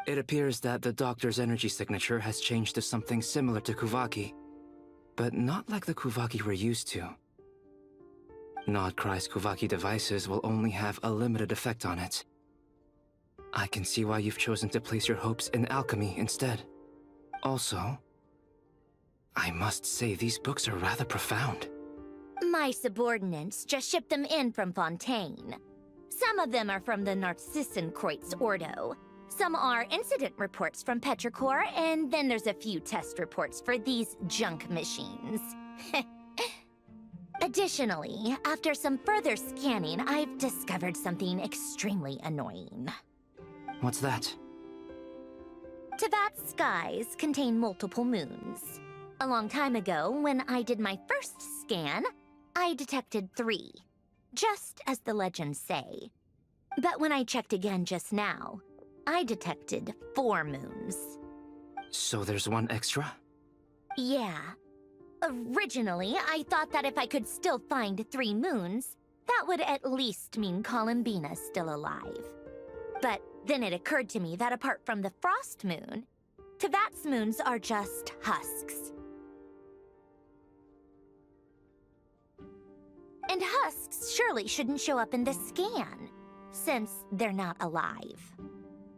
It appears that the doctor's energy signature has changed to something similar to Kuvaki, but not like the Kuvaki we're used to. Nodcry's Kuvaki devices will only have a limited effect on it. I can see why you've chosen to place your hopes in alchemy instead. Also, I must say these books are rather profound. My subordinates just shipped them in from Fontaine. Some of them are from the Narcissenkreuz Ordo. Some are incident reports from Petrichor, and then there's a few test reports for these junk machines. Additionally, after some further scanning, I've discovered something extremely annoying. What's that? Teyvat's skies contain multiple moons. A long time ago, when I did my first scan, I detected 3, just as the legends say. But when I checked again just now, I detected 4 moons. So there's one extra? Yeah. Originally, I thought that if I could still find 3 moons, that would at least mean Columbina's still alive. But then it occurred to me that apart from the frost moon, Teyvat's moons are just husks. And husks surely shouldn't show up in the scan, since they're not alive.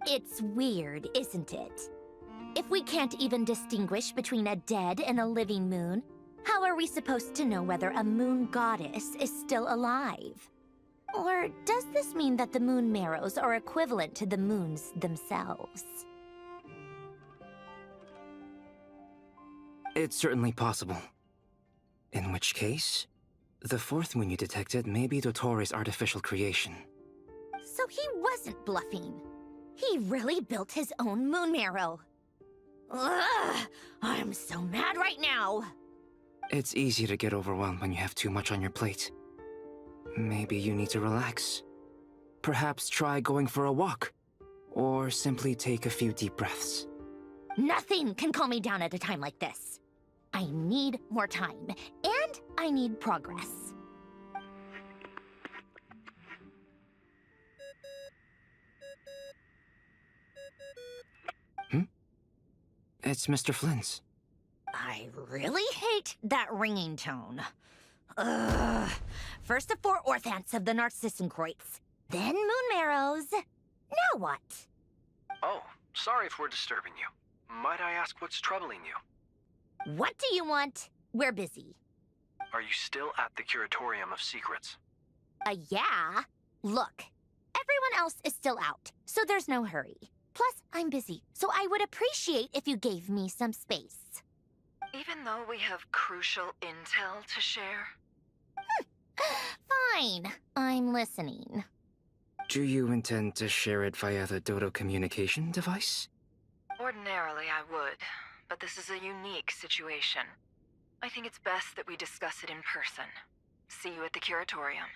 It's weird, isn't it? If we can't even distinguish between a dead and a living moon, how are we supposed to know whether a moon goddess is still alive? Or does this mean that the moon marrows are equivalent to the moons themselves? It's certainly possible. In which case, the 4th moon you detected may be Dottore artificial creation. So he wasn't bluffing. He really built his own moon marrow. Ugh! I'm so mad right now! It's easy to get overwhelmed when you have too much on your plate. Maybe you need to relax. Perhaps try going for a walk. Or simply take a few deep breaths. Nothing can calm me down at a time like this. I need more time, and I need progress. It's Mr. Flynn's. I really hate that ringing tone. Ugh. First the 4 orthants of the Narcissenkreuz, then moon marrows. Now what? Oh, sorry if we're disturbing you. Might I ask what's troubling you? What do you want? We're busy. Are you still at the Curatorium of Secrets? Yeah. Look, everyone else is still out, so there's no hurry. Plus, I'm busy, so I would appreciate if you gave me some space. Even though we have crucial intel to share? Fine. I'm listening. Do you intend to share it via the Dodo communication device? Ordinarily I would, but this is a unique situation. I think it's best that we discuss it in person. See you at the Curatorium.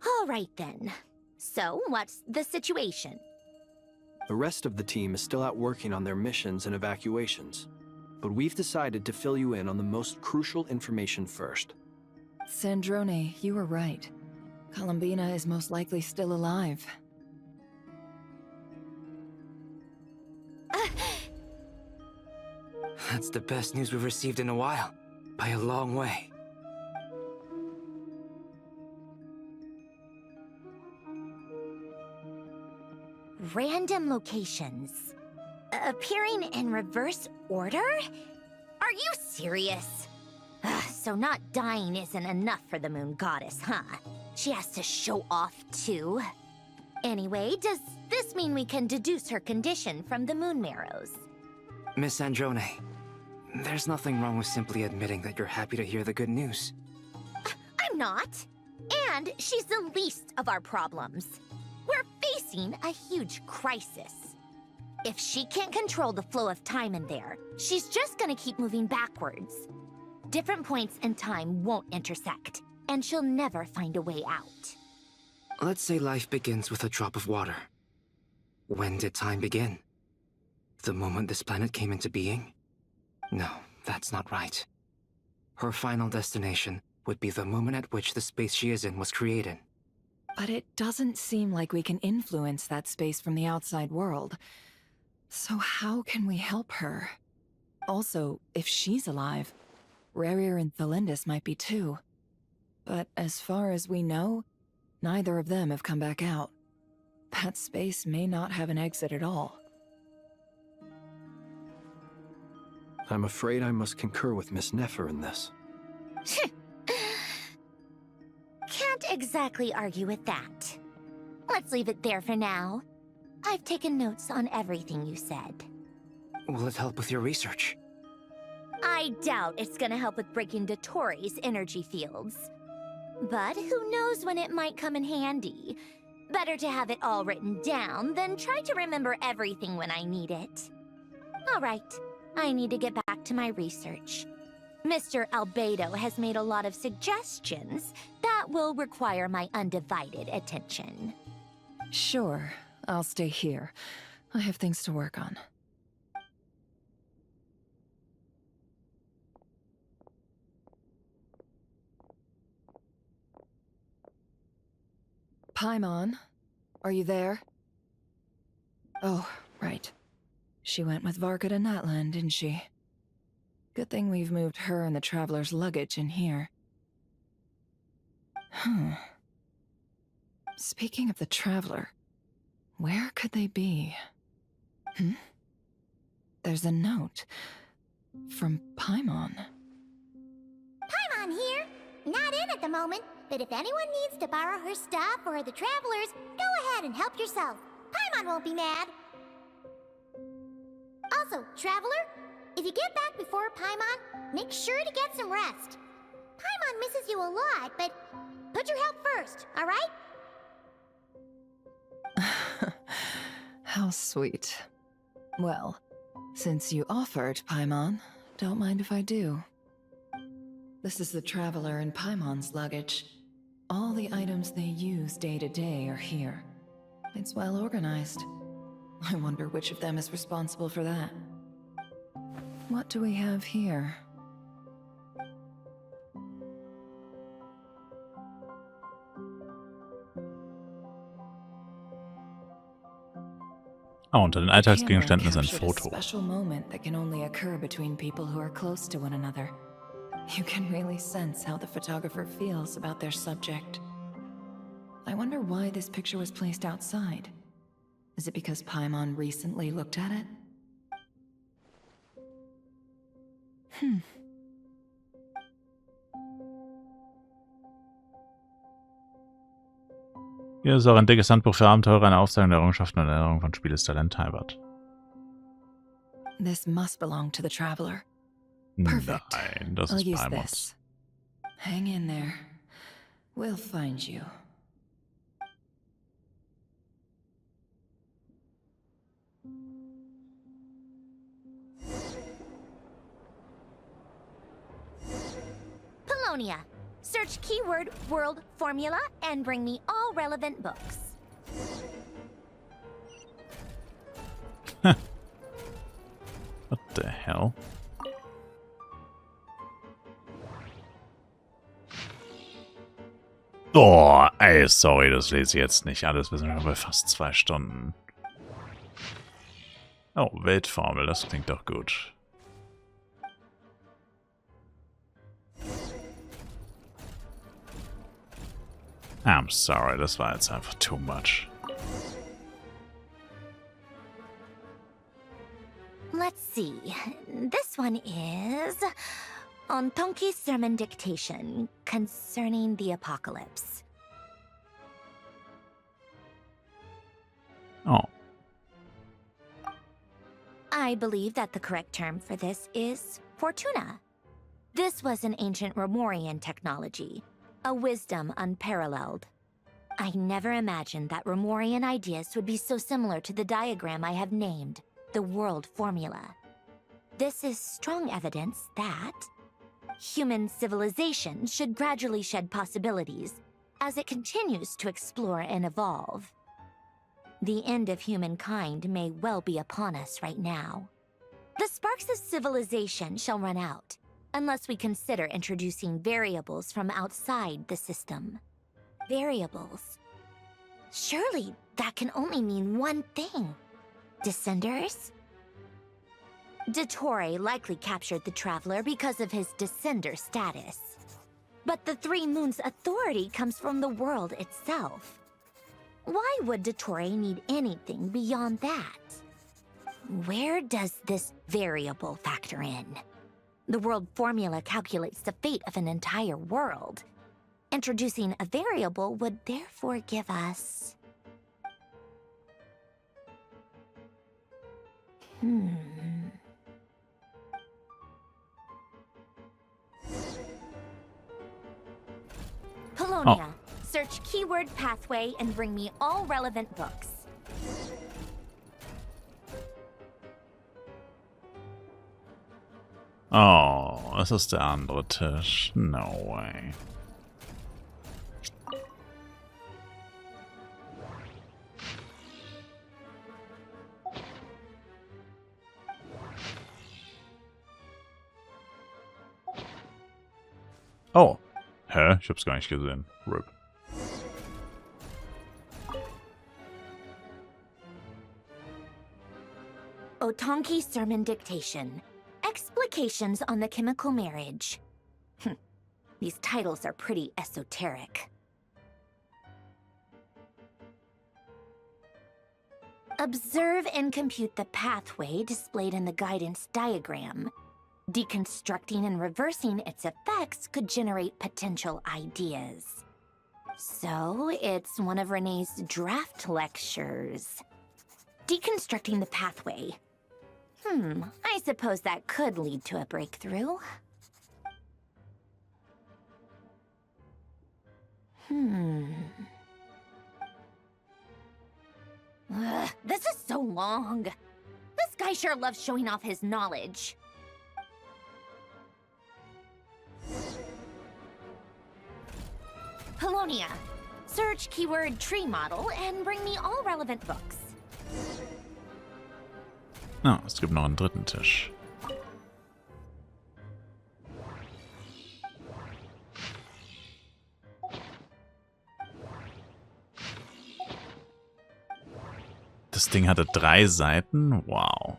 All right then. So, what's the situation? The rest of the team is still out working on their missions and evacuations, but we've decided to fill you in on the most crucial information first. Sandrone, you were right. Columbina is most likely still alive. That's the best news we've received in a while, by a long way. Random locations. Appearing in reverse order? Are you serious? So not dying isn't enough for the moon goddess, huh? She has to show off too. Anyway, does this mean we can deduce her condition from the moon marrows? Miss Androne, there's nothing wrong with simply admitting that you're happy to hear the good news. I'm not. And she's the least of our problems. We're facing a huge crisis. If she can't control the flow of time in there, she's just gonna keep moving backwards. Different points in time won't intersect, and she'll never find a way out. Let's say life begins with a drop of water. When did time begin? The moment this planet came into being? No, that's not right. Her final destination would be the moment at which the space she is in was created. But it doesn't seem like we can influence that space from the outside world. So how can we help her? Also, if she's alive, Rerir and Thalindis might be too. But as far as we know, neither of them have come back out. That space may not have an exit at all. I'm afraid I must concur with Miss Nefer in this. Can't exactly argue with that. Let's leave it there for now. I've taken notes on everything you said. Will it help with your research? I doubt it's gonna help with breaking Dotori's energy fields. But who knows when it might come in handy. Better to have it all written down than try to remember everything when I need it. All right, I need to get back to my research. Mr. Albedo has made a lot of suggestions that will require my undivided attention. Sure, I'll stay here. I have things to work on. Paimon, are you there? Oh, right. She went with Varka to Natlan, didn't she? Good thing we've moved her and the Traveler's luggage in here. Speaking of the Traveler, where could they be? There's a note from Paimon. Paimon here. Not in at the moment, but if anyone needs to borrow her stuff or the Travelers, go ahead and help yourself. Paimon won't be mad. Also, Traveler, if you get back before Paimon, make sure to get some rest. Paimon misses you a lot, but put your health first, all right? How sweet. Well, since you offered, Paimon, don't mind if I do. This is the Traveler and Paimon's luggage. All the items they use day to day are here. It's well organized. I wonder which of them is responsible for that. What do we have here? Unter den Alltagsgegenständen ist ein Foto. A special moment that can only occur between people who are close to one another. You can really sense how the photographer feels about their subject. I wonder why this picture was placed outside. Is it because Paimon recently looked at it? Hier ist auch ein dickes Handbuch für Abenteurer, eine Aufzeichnung der Errungenschaften und Erinnerungen von Spielestyler in Rabatt. This must belong to the Traveler. Perfect. Nein, das I'll ist use Paimons. this. Hang in there. We'll find you. Polonia. Search keyword world formula and bring me all relevant books. What the hell? Oh, ey, sorry, das lese ich jetzt nicht alles. Wir sind schon bei fast 2 Stunden. Oh, Weltformel, das klingt doch gut. I'm sorry, das war jetzt einfach too much. Let's see. This one is on Tonki's sermon dictation concerning the apocalypse. Oh. I believe that the correct term for this is Fortuna. This was an ancient Romorian technology, a wisdom unparalleled. I never imagined that Romorian ideas would be so similar to the diagram I have named, the world formula. This is strong evidence that human civilization should gradually shed possibilities as it continues to explore and evolve. The end of humankind may well be upon us right now. The sparks of civilization shall run out, unless we consider introducing variables from outside the system. Variables. Surely that can only mean one thing. Descenders? Dottore likely captured the Traveler because of his descender status. But the Three Moons' authority comes from the world itself. Why would Dottore need anything beyond that? Where does this variable factor in? The world formula calculates the fate of an entire world. Introducing a variable would therefore give us... Polonia. Search keyword pathway and bring me all relevant books. Oh, es ist der andere Tisch. No way. Oh. Hä? Ich hab's gar nicht gesehen. RIP. Otonki Sermon Dictation. Explications on the Chemical Marriage. These titles are pretty esoteric. Observe and compute the pathway displayed in the guidance diagram. Deconstructing and reversing its effects could generate potential ideas. So, it's one of Renee's draft lectures. Deconstructing the pathway. I suppose that could lead to a breakthrough. This is so long. This guy sure loves showing off his knowledge. Polonia. Search keyword tree model and bring me all relevant books. Ah, es gibt noch einen dritten Tisch. Das Ding hatte 3 Seiten? Wow.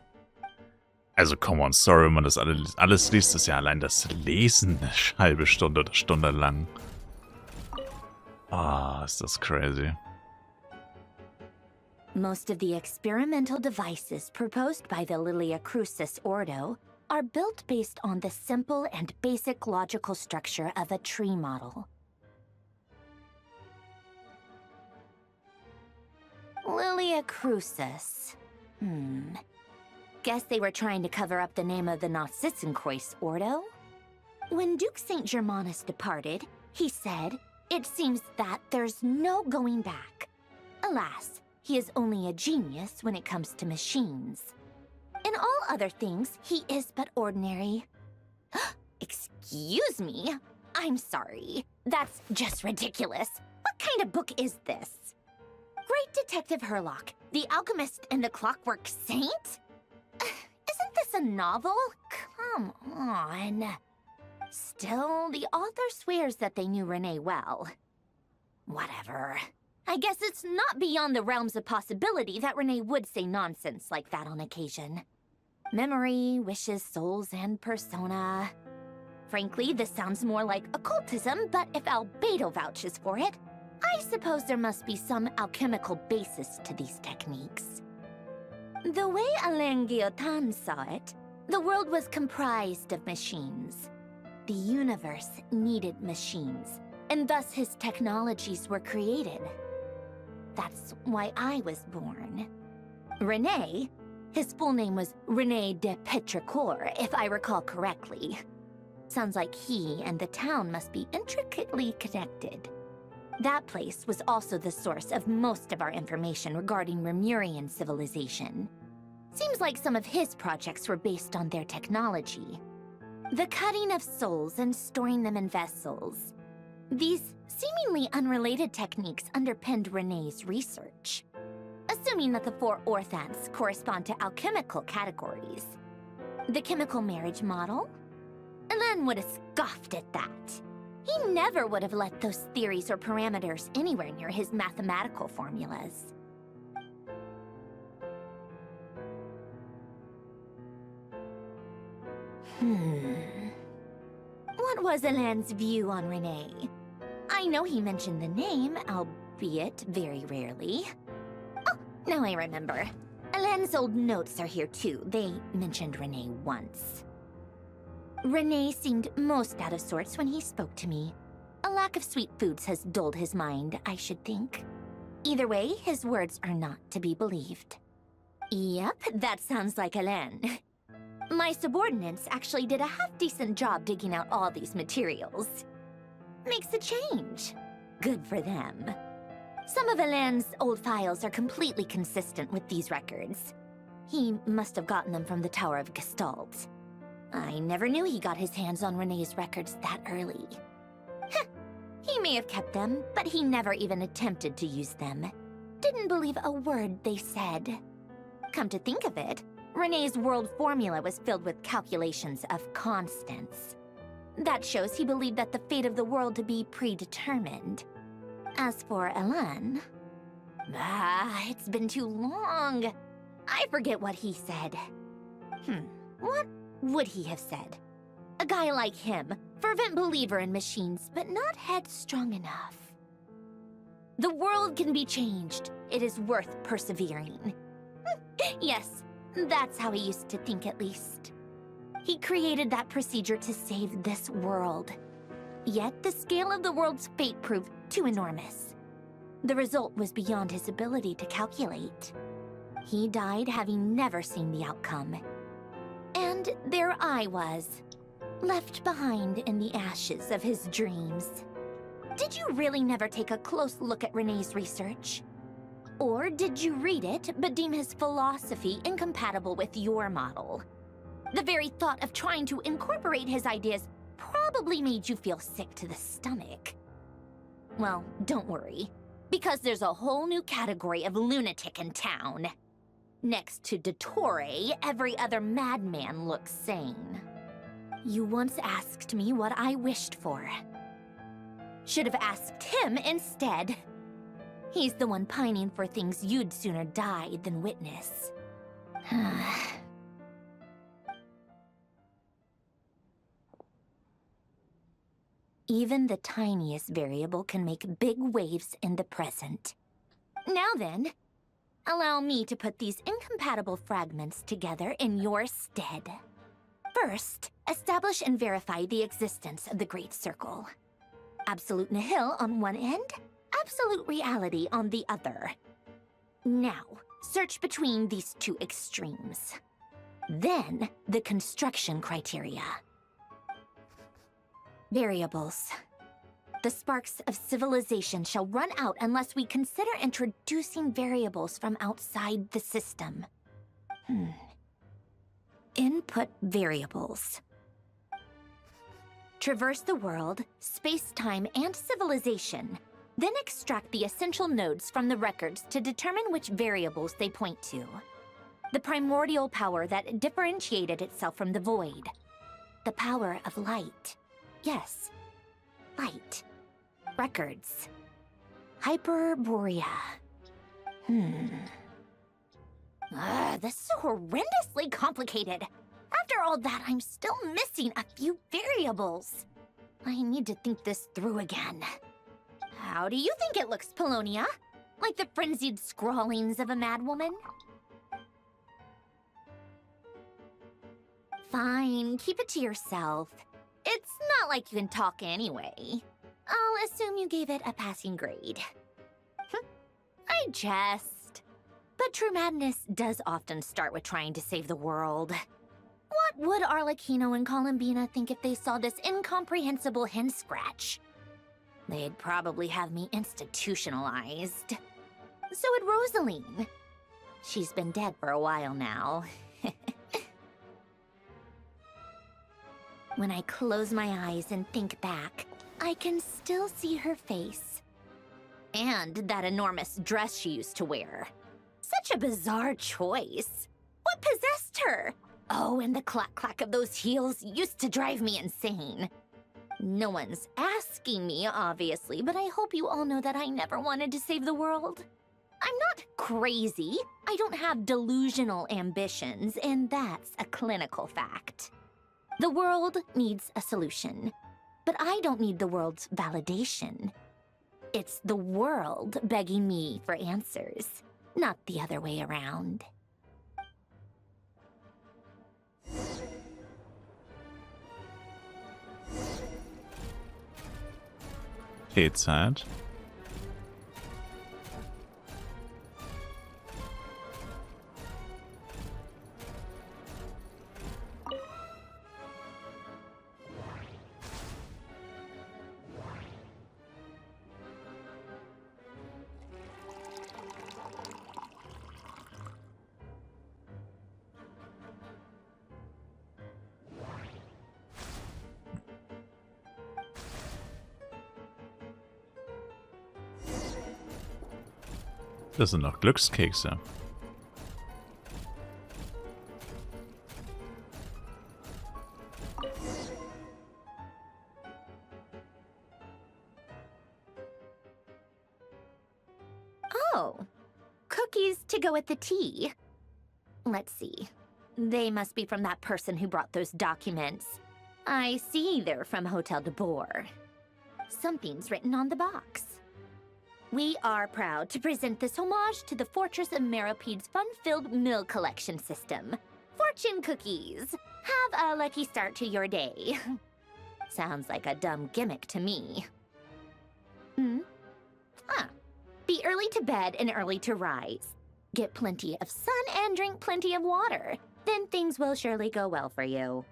Also, come on, sorry, wenn man das alles liest, ist ja allein das Lesen eine halbe Stunde oder Stunde lang. Ah, ist das crazy. Most of the experimental devices proposed by the Lilia Crucis Ordo are built based on the simple and basic logical structure of a tree model. Lilia Crucis. Guess they were trying to cover up the name of the Nautitzenkreuz Ordo? When Duke St. Germanus departed, he said, "It seems that there's no going back." Alas, he is only a genius when it comes to machines. In all other things, he is but ordinary. Excuse me? I'm sorry. That's just ridiculous. What kind of book is this? Great Detective Herlock, the Alchemist and the Clockwork Saint? Isn't this a novel? Come on. Still, the author swears that they knew Renee well. Whatever. I guess it's not beyond the realms of possibility that Renee would say nonsense like that on occasion. Memory, wishes, souls, and persona. Frankly, this sounds more like occultism, but if Albedo vouches for it, I suppose there must be some alchemical basis to these techniques. The way Alain Guillotin saw it, the world was comprised of machines. The universe needed machines, and thus his technologies were created. That's why I was born. René, his full name was René de Petrichor, if I recall correctly. Sounds like he and the town must be intricately connected. That place was also the source of most of our information regarding Remurian civilization. Seems like some of his projects were based on their technology. The cutting of souls and storing them in vessels. These seemingly unrelated techniques underpinned René's research. A assuming that the 4 orthants correspond to alchemical categories. The chemical marriage model? Elen would have scoffed at that. He never would have let those theories or parameters anywhere near his mathematical formulas. What was Elen's view on Renee? I know he mentioned the name, albeit very rarely. Oh, now I remember. Elen's old notes are here too. They mentioned Renee once. Renee seemed most out of sorts when he spoke to me. A lack of sweet foods has dulled his mind, I should think. Either way, his words are not to be believed. Yep, that sounds like Elen. My subordinates actually did a half-decent job digging out all these materials. Makes a change. Good for them. Some of Elen's old files are completely consistent with these records. He must have gotten them from the Tower of Gestalt. I never knew he got his hands on Renee's records that early. Heh, he may have kept them, but he never even attempted to use them. Didn't believe a word they said. Come to think of it, Renee's world formula was filled with calculations of constants. That shows he believed that the fate of the world to be predetermined. As for Elen... it's been too long. I forget what he said. What would he have said? A guy like him, fervent believer in machines, but not headstrong enough. The world can be changed. It is worth persevering. Yes, that's how he used to think at least. He created that procedure to save this world. Yet the scale of the world's fate proved too enormous. The result was beyond his ability to calculate. He died having never seen the outcome. And there I was, left behind in the ashes of his dreams. Did you really never take a close look at Renee's research? Or did you read it, but deem his philosophy incompatible with your model? The very thought of trying to incorporate his ideas probably made you feel sick to the stomach. Well, don't worry, because there's a whole new category of lunatic in town. Next to Dottore, every other madman looks sane. You once asked me what I wished for. Should have asked him instead. He's the one pining for things you'd sooner die than witness. Even the tiniest variable can make big waves in the present. Now then, allow me to put these incompatible fragments together in your stead. First, establish and verify the existence of the Great Circle. Absolute nihil on one end, absolute reality on the other. Now, search between these two extremes. Then, the construction criteria. Variables. The sparks of civilization shall run out unless we consider introducing variables from outside the system. Input variables. Traverse the world, space-time, and civilization. Then extract the essential nodes from the records to determine which variables they point to. The primordial power that differentiated itself from the void. The power of light. Yes, light. Records. Hyperborea. This is horrendously complicated. After all that, I'm still missing a few variables. I need to think this through again. How do you think it looks, Polonia? Like the frenzied scrawlings of a madwoman? Fine, keep it to yourself. It's not like you can talk anyway. I'll assume you gave it a passing grade. I jest. But true madness does often start with trying to save the world. What would Arlecchino and Columbina think if they saw this incomprehensible hen scratch? They'd probably have me institutionalized. So would Rosaline. She's been dead for a while now. When I close my eyes and think back, I can still see her face. And that enormous dress she used to wear. Such a bizarre choice. What possessed her? Oh, and the clack-clack of those heels used to drive me insane. No one's asking me, obviously, but I hope you all know that I never wanted to save the world. I'm not crazy. I don't have delusional ambitions, and that's a clinical fact. The world needs a solution, but I don't need the world's validation. It's the world begging me for answers, not the other way around. T-Zeit. Das sind noch Glückskekse. Oh, cookies to go with the tea. Let's see. They must be from that person who brought those documents. I see they're from Hotel de Boer. Something's written on the box. We are proud to present this homage to the Fortress of Meropede's fun-filled mill collection system. Fortune cookies. Have a lucky start to your day. Sounds like a dumb gimmick to me. Be early to bed and early to rise. Get plenty of sun and drink plenty of water. Then things will surely go well for you.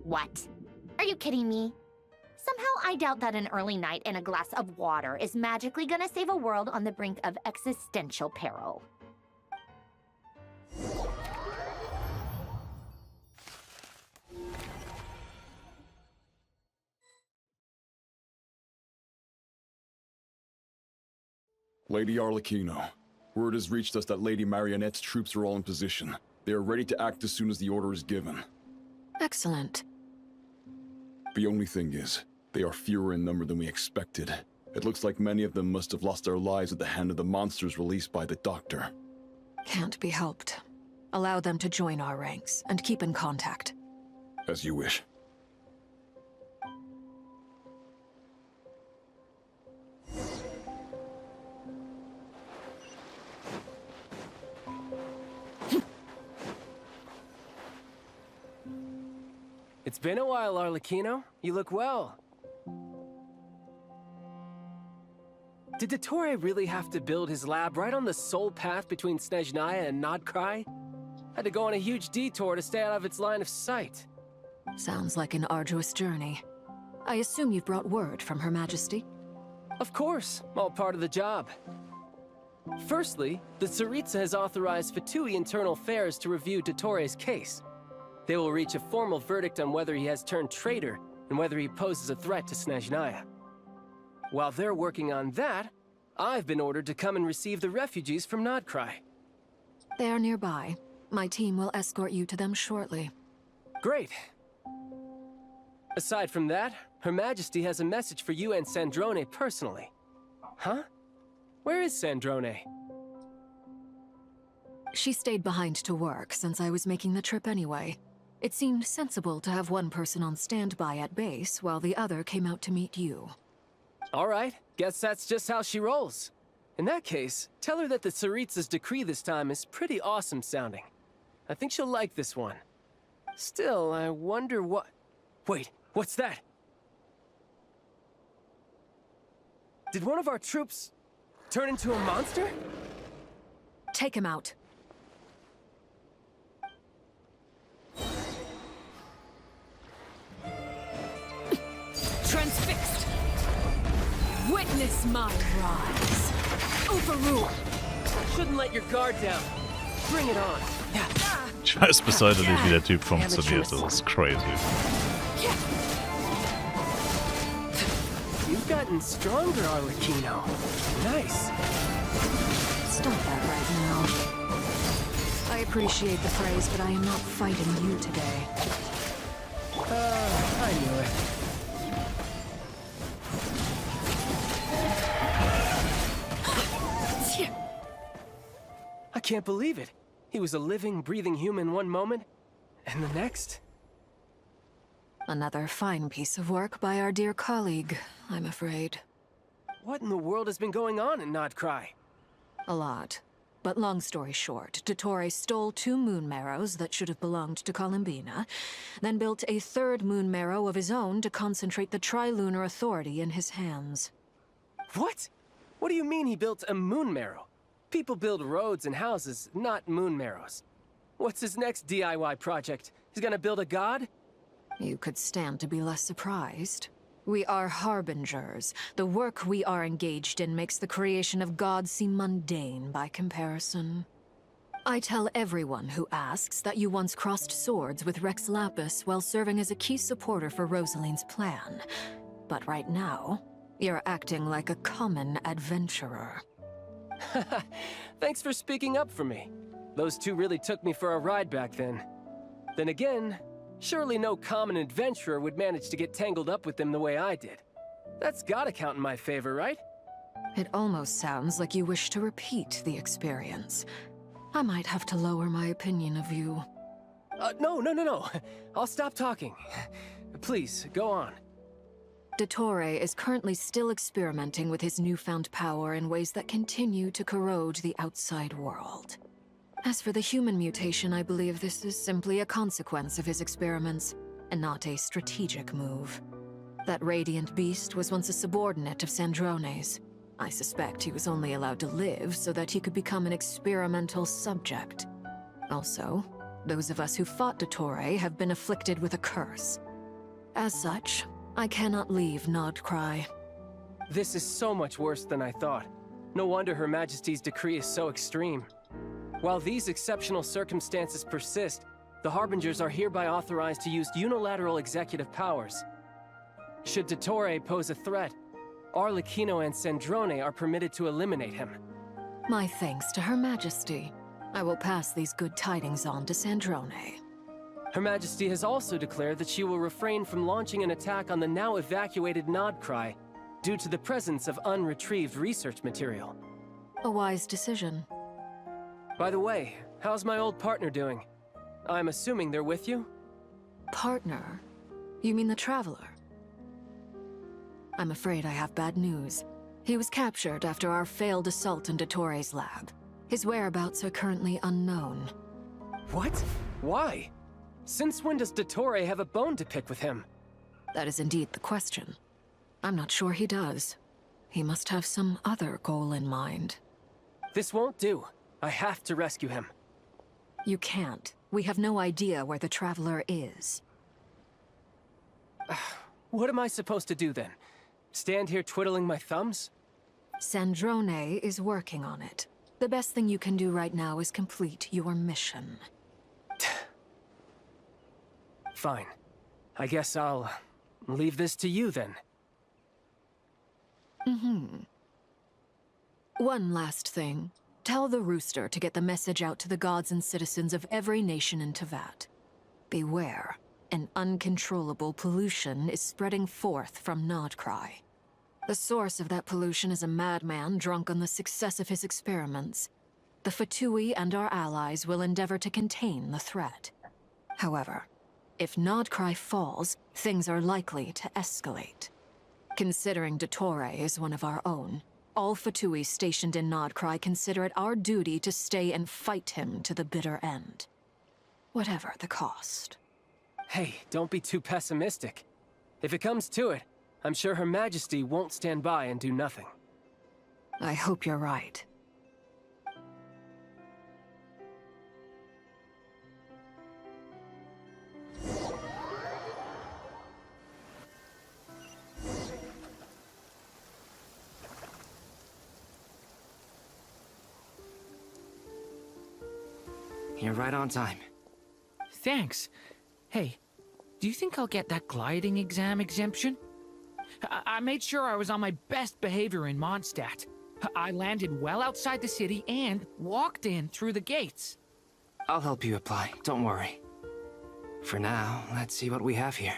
What? Are you kidding me? Somehow I doubt that an early night and a glass of water is magically gonna save a world on the brink of existential peril. Lady Arlecchino, word has reached us that Lady Marionette's troops are all in position. They are ready to act as soon as the order is given. Excellent. The only thing is, they are fewer in number than we expected. It looks like many of them must have lost their lives at the hand of the monsters released by the Doctor. Can't be helped. Allow them to join our ranks and keep in contact. As you wish. It's been a while, Arlecchino. You look well. Did Dottore really have to build his lab right on the sole path between Snezhnaya and Nodcry? Had to go on a huge detour to stay out of its line of sight. Sounds like an arduous journey. I assume you've brought word from Her Majesty? Of course, all part of the job. Firstly, the Tsaritsa has authorized Fatui Internal Affairs to review Dottore's case. They will reach a formal verdict on whether he has turned traitor and whether he poses a threat to Snezhnaya. While they're working on that, I've been ordered to come and receive the refugees from Nodcry. They are nearby. My team will escort you to them shortly. Great. Aside from that, Her Majesty has a message for you and Sandrone personally. Huh? Where is Sandrone? She stayed behind to work since I was making the trip anyway. It seemed sensible to have one person on standby at base while the other came out to meet you. All right, guess that's just how she rolls. In that case, tell her that the Tsaritsa's decree this time is pretty awesome sounding. I think she'll like this one. Still, I wonder what... Wait, what's that? Did one of our troops turn into a monster? Take him out. Transfixed! Witness my rise! Overrule! Shouldn't let your guard down. Bring it on. Ich weiß bis heute nicht, wie der Typ funktioniert. Das ist crazy. You've gotten stronger, Arlecchino. Nice. stop that right now. I appreciate the praise, but I am not fighting you today. I knew it. I can't believe it. He was a living, breathing human one moment, and the next? Another fine piece of work by our dear colleague, I'm afraid. What in the world has been going on in Nodcry? A lot. But long story short, Dottore stole 2 moon marrows that should have belonged to Columbina, then built a 3rd moon marrow of his own to concentrate the Trilunar Authority in his hands. What? What do you mean he built a moon marrow? People build roads and houses, not moon marrows. What's his next DIY project? He's gonna build a god? You could stand to be less surprised. We are harbingers. The work we are engaged in makes the creation of gods seem mundane by comparison. I tell everyone who asks that you once crossed swords with Rex Lapis while serving as a key supporter for Rosaline's plan. But right now, you're acting like a common adventurer. Thanks for speaking up for me. Those 2 really took me for a ride back then. Then again, surely no common adventurer would manage to get tangled up with them the way I did. That's gotta count in my favor, right? It almost sounds like you wish to repeat the experience. I might have to lower my opinion of you. No. I'll stop talking. Please, go on. Dottore is currently still experimenting with his newfound power in ways that continue to corrode the outside world. As for the human mutation, I believe this is simply a consequence of his experiments, and not a strategic move. That radiant beast was once a subordinate of Sandrone's. I suspect he was only allowed to live so that he could become an experimental subject. Also, those of us who fought Dottore have been afflicted with a curse. As such, I cannot leave Nodcry. This is so much worse than I thought. No wonder Her Majesty's decree is so extreme. While these exceptional circumstances persist, the Harbingers are hereby authorized to use unilateral executive powers. Should Dottore pose a threat, Arlecchino and Sandrone are permitted to eliminate him. My thanks to Her Majesty. I will pass these good tidings on to Sandrone. Her Majesty has also declared that she will refrain from launching an attack on the now evacuated Nodcry due to the presence of unretrieved research material. A wise decision. By the way, how's my old partner doing? I'm assuming they're with you? Partner? You mean the Traveler? I'm afraid I have bad news. He was captured after our failed assault in Dottore's lab. His whereabouts are currently unknown. What? Why? Since when does Dottore have a bone to pick with him? That is indeed the question. I'm not sure he does. He must have some other goal in mind. This won't do. I have to rescue him. You can't. We have no idea where the Traveler is. What am I supposed to do then? Stand here twiddling my thumbs? Sandrone is working on it. The best thing you can do right now is complete your mission. Fine. I guess I'll leave this to you then. One last thing. Tell the Rooster to get the message out to the gods and citizens of every nation in Teyvat. Beware. An uncontrollable pollution is spreading forth from Nodcry. The source of that pollution is a madman drunk on the success of his experiments. The Fatui and our allies will endeavor to contain the threat. However, if Nodcry falls, things are likely to escalate. Considering Dottore is one of our own, all Fatui stationed in Nodcry consider it our duty to stay and fight him to the bitter end. Whatever the cost. Hey, don't be too pessimistic. If it comes to it, I'm sure Her Majesty won't stand by and do nothing. I hope you're right. You're right on time. Thanks. Hey, do you think I'll get that gliding exam exemption? I made sure I was on my best behavior in Mondstadt. I landed well outside the city and walked in through the gates. I'll help you apply, don't worry. For now, let's see what we have here.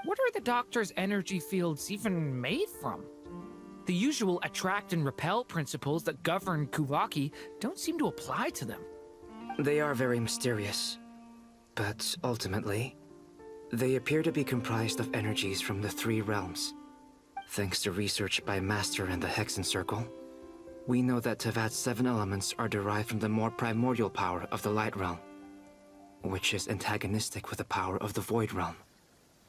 What are the doctor's energy fields even made from? The usual attract and repel principles that govern Kuvaki don't seem to apply to them. They are very mysterious, but ultimately, they appear to be comprised of energies from the 3 realms. Thanks to research by Master and the Hexen Circle, we know that Tevat's 7 elements are derived from the more primordial power of the Light Realm, which is antagonistic with the power of the Void Realm.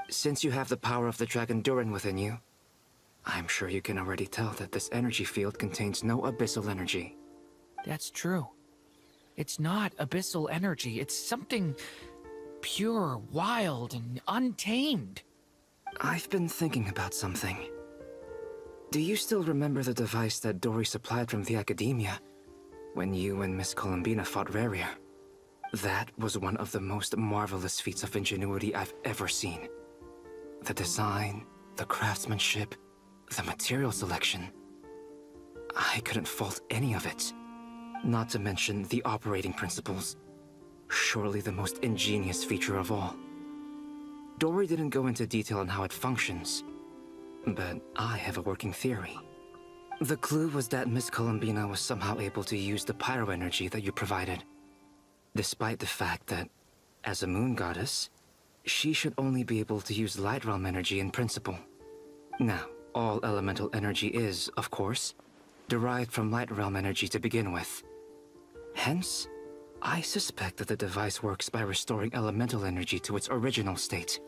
Since you have the power of the Dragon Durin within you, I'm sure you can already tell that this energy field contains no abyssal energy. That's true. It's not abyssal energy, it's something pure, wild, and untamed. I've been thinking about something. Do you still remember the device that Dory supplied from the Academia when you and Miss Columbina fought Raria? That was one of the most marvelous feats of ingenuity I've ever seen. The design, the craftsmanship, the material selection. I couldn't fault any of it. Not to mention the operating principles. Surely the most ingenious feature of all. Dory didn't go into detail on how it functions, but I have a working theory. The clue was that Miss Columbina was somehow able to use the pyro energy that you provided, despite the fact that, as a moon goddess, she should only be able to use Light Realm energy in principle. Now, all elemental energy is, of course, derived from Light Realm energy to begin with. Hence, I suspect that the device works by restoring elemental energy to its original state.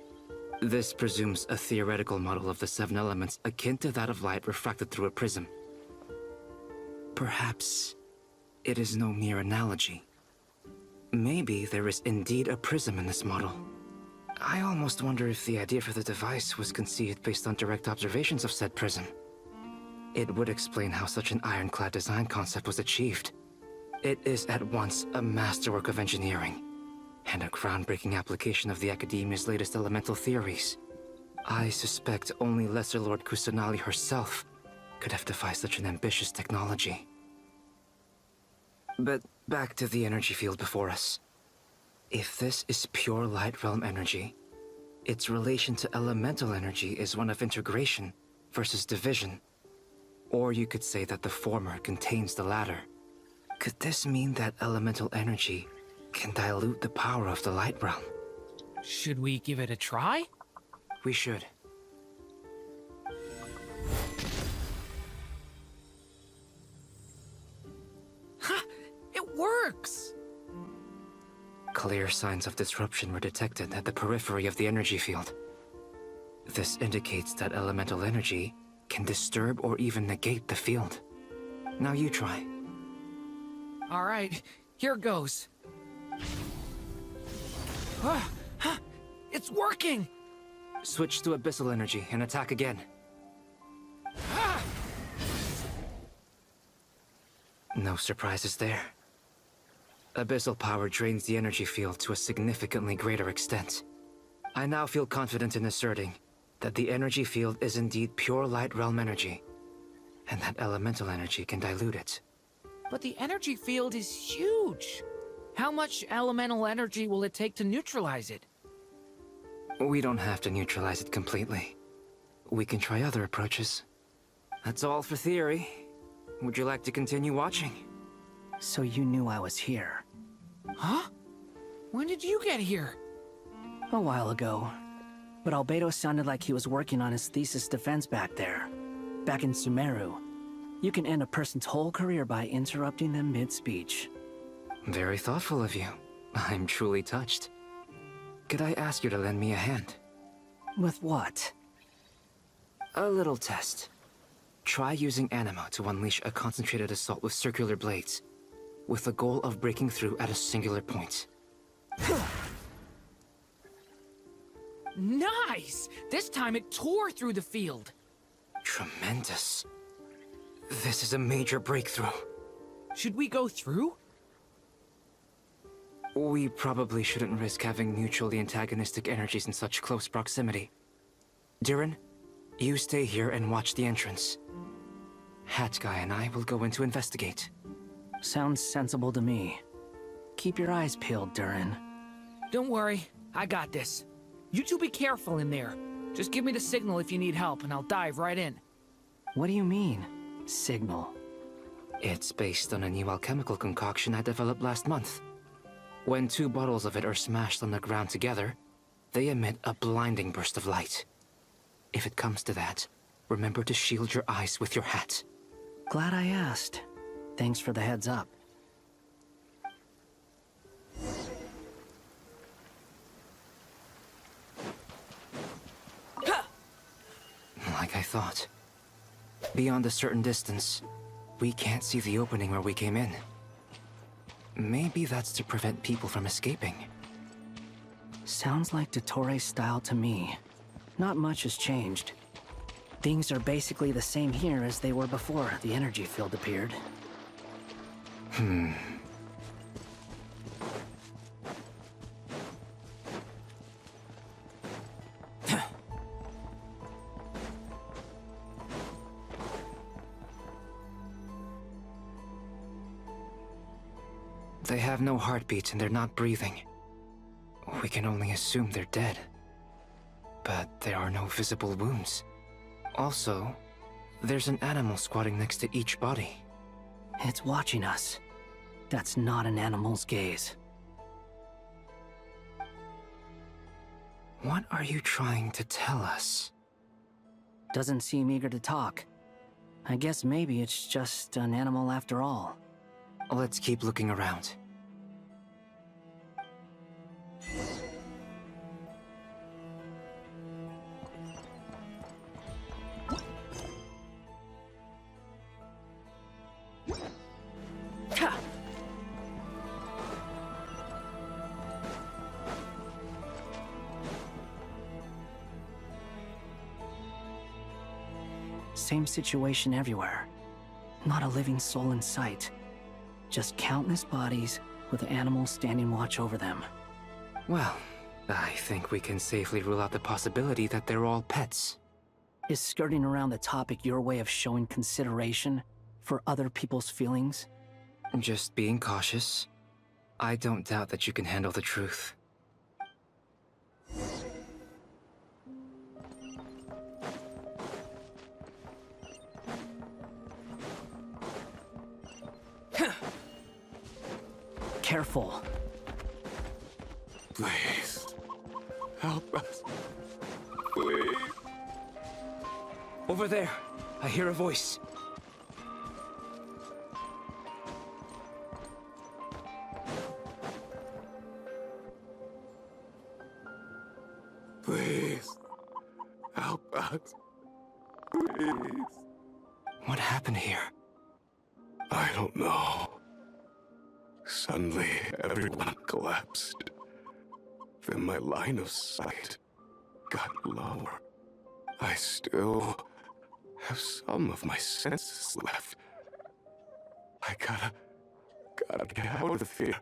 This presumes a theoretical model of the 7 elements akin to that of light refracted through a prism. Perhaps it is no mere analogy. Maybe there is indeed a prism in this model. I almost wonder if the idea for the device was conceived based on direct observations of said prism. It would explain how such an ironclad design concept was achieved. It is at once a masterwork of engineering and a groundbreaking application of the Academia's latest elemental theories. I suspect only Lesser Lord Kusanali herself could have devised such an ambitious technology. But back to the energy field before us. If this is pure Light Realm energy, its relation to elemental energy is one of integration versus division. Or you could say that the former contains the latter. Could this mean that elemental energy can dilute the power of the Light Realm? Should we give it a try? We should. Ha! It works! Clear signs of disruption were detected at the periphery of the energy field. This indicates that elemental energy can disturb or even negate the field. Now you try. All right, here goes. It's working! Switch to abyssal energy and attack again. No surprises there. Abyssal power drains the energy field to a significantly greater extent. I now feel confident in asserting that the energy field is indeed pure Light Realm energy, and that elemental energy can dilute it. But the energy field is huge. How much elemental energy will it take to neutralize it? We don't have to neutralize it completely. We can try other approaches. That's all for theory. Would you like to continue watching? So you knew I was here. Huh? When did you get here? A while ago. But Albedo sounded like he was working on his thesis defense back there. Back in Sumeru. You can end a person's whole career by interrupting them mid-speech. Very thoughtful of you. I'm truly touched. Could I ask you to lend me a hand? With what? A little test. Try using Anima to unleash a concentrated assault with circular blades, with the goal of breaking through at a singular point. Nice! This time it tore through the field. Tremendous. This is a major breakthrough. Should we go through? We probably shouldn't risk having mutually antagonistic energies in such close proximity. Durin, you stay here and watch the entrance. Hat Guy and I will go in to investigate. Sounds sensible to me. Keep your eyes peeled, Durin. Don't worry, I got this. You two be careful in there. Just give me the signal if you need help, and I'll dive right in. What do you mean, signal? It's based on a new alchemical concoction I developed last month. When 2 bottles of it are smashed on the ground together, they emit a blinding burst of light. If it comes to that, remember to shield your eyes with your hat. Glad I asked. Thanks for the heads up. Like I thought. Beyond a certain distance, we can't see the opening where we came in. Maybe that's to prevent people from escaping. Sounds like Dottore style to me. Not much has changed. Things are basically the same here as they were before the energy field appeared. They have no heartbeats and they're not breathing. We can only assume they're dead. But there are no visible wounds. Also, there's an animal squatting next to each body. It's watching us. That's not an animal's gaze. What are you trying to tell us? Doesn't seem eager to talk. I guess maybe it's just an animal after all. Let's keep looking around. Same situation everywhere. Not a living soul in sight. Just countless bodies with animals standing watch over them. Well, I think we can safely rule out the possibility that they're all pets. Is skirting around the topic your way of showing consideration for other people's feelings? Just being cautious. I don't doubt that you can handle the truth. Careful. Please, help us. Please. Over there, I hear a voice. Please, help us. Please. What happened here? I don't know. Suddenly, everyone collapsed. Then my line of sight got lower. I still have some of my senses left. I gotta get out of here.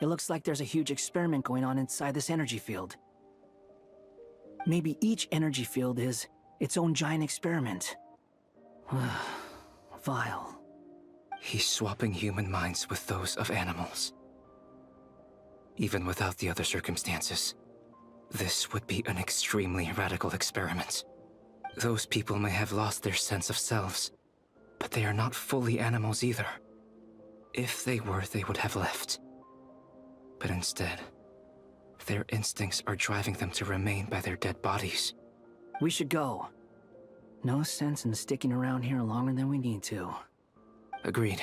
It looks like there's a huge experiment going on inside this energy field. Maybe each energy field is its own giant experiment. Vile. He's swapping human minds with those of animals. Even without the other circumstances, this would be an extremely radical experiment. Those people may have lost their sense of selves, but they are not fully animals either. If they were, they would have left. But instead, their instincts are driving them to remain by their dead bodies. We should go. No sense in sticking around here longer than we need to. Agreed.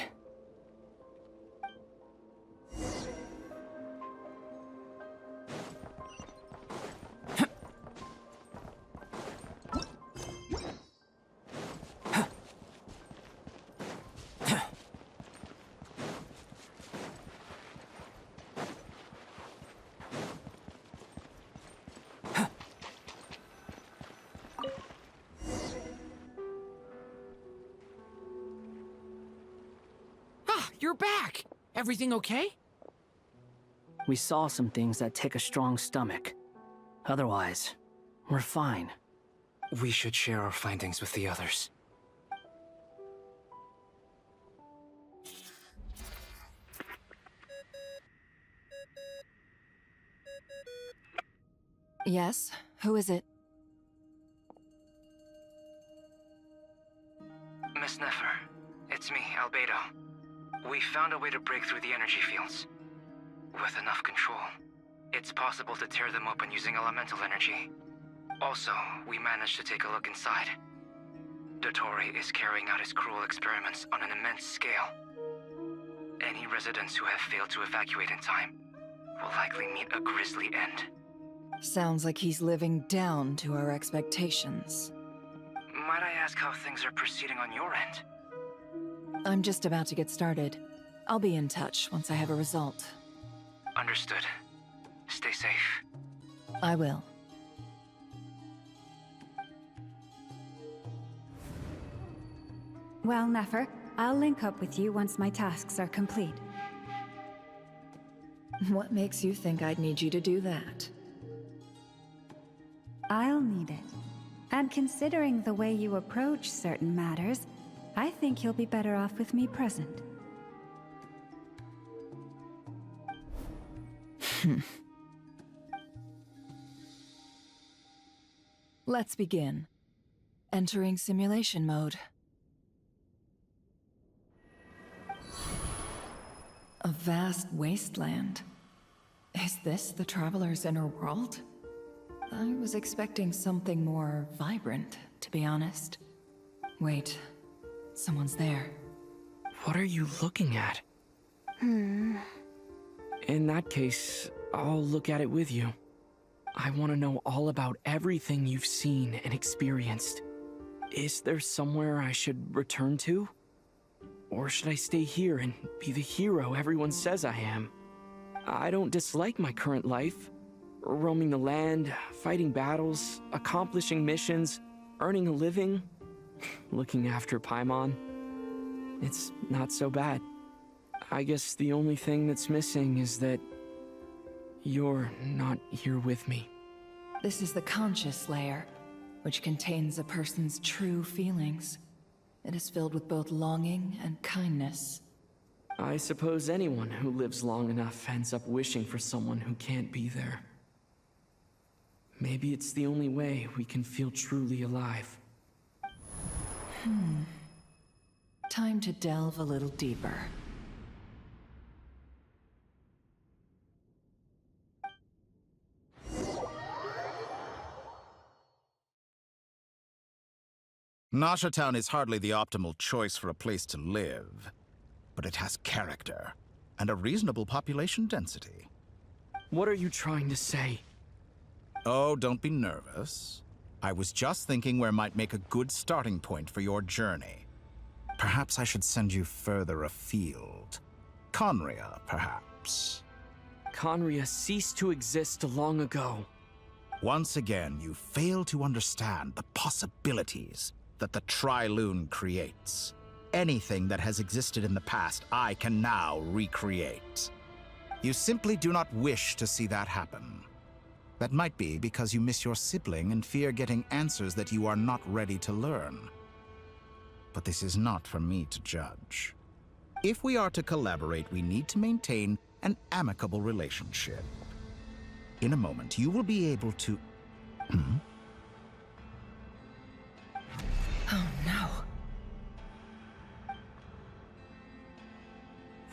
you're back! Everything okay? We saw some things that take a strong stomach. Otherwise, we're fine. We should share our findings with the others. Yes? Who is it? Miss Nefer, it's me, Albedo. We found a way to break through the energy fields. With enough control, it's possible to tear them open using elemental energy. Also, we managed to take a look inside. Dottore is carrying out his cruel experiments on an immense scale. Any residents who have failed to evacuate in time will likely meet a grisly end. Sounds like he's living down to our expectations. Might I ask how things are proceeding on your end? I'm just about to get started. I'll be in touch once I have a result. Understood. Stay safe. I will. Well, Nefer, I'll link up with you once my tasks are complete. What makes you think I'd need you to do that? I'll need it. And considering the way you approach certain matters, I think you'll be better off with me present. Let's begin. Entering simulation mode. A vast wasteland. Is this the Traveler's inner world? I was expecting something more vibrant, to be honest. Wait, someone's there. What are you looking at? In that case, I'll look at it with you. I want to know all about everything you've seen and experienced. Is there somewhere I should return to? Or should I stay here and be the hero everyone says I am? I don't dislike my current life. Roaming the land, fighting battles, accomplishing missions, earning a living, looking after Paimon. It's not so bad. I guess the only thing that's missing is that you're not here with me. This is the conscious layer, which contains a person's true feelings. It is filled with both longing and kindness. I suppose anyone who lives long enough ends up wishing for someone who can't be there. Maybe it's the only way we can feel truly alive. Time to delve a little deeper. Nasha Town is hardly the optimal choice for a place to live, but it has character and a reasonable population density. What are you trying to say? Oh, don't be nervous. I was just thinking where might make a good starting point for your journey. Perhaps I should send you further afield. Conria, perhaps. Conria ceased to exist long ago. Once again, you fail to understand the possibilities that the Tri-Lune creates. Anything that has existed in the past, I can now recreate. You simply do not wish to see that happen. That might be because you miss your sibling and fear getting answers that you are not ready to learn. But this is not for me to judge. If we are to collaborate, we need to maintain an amicable relationship. In a moment, you will be able to... Oh no.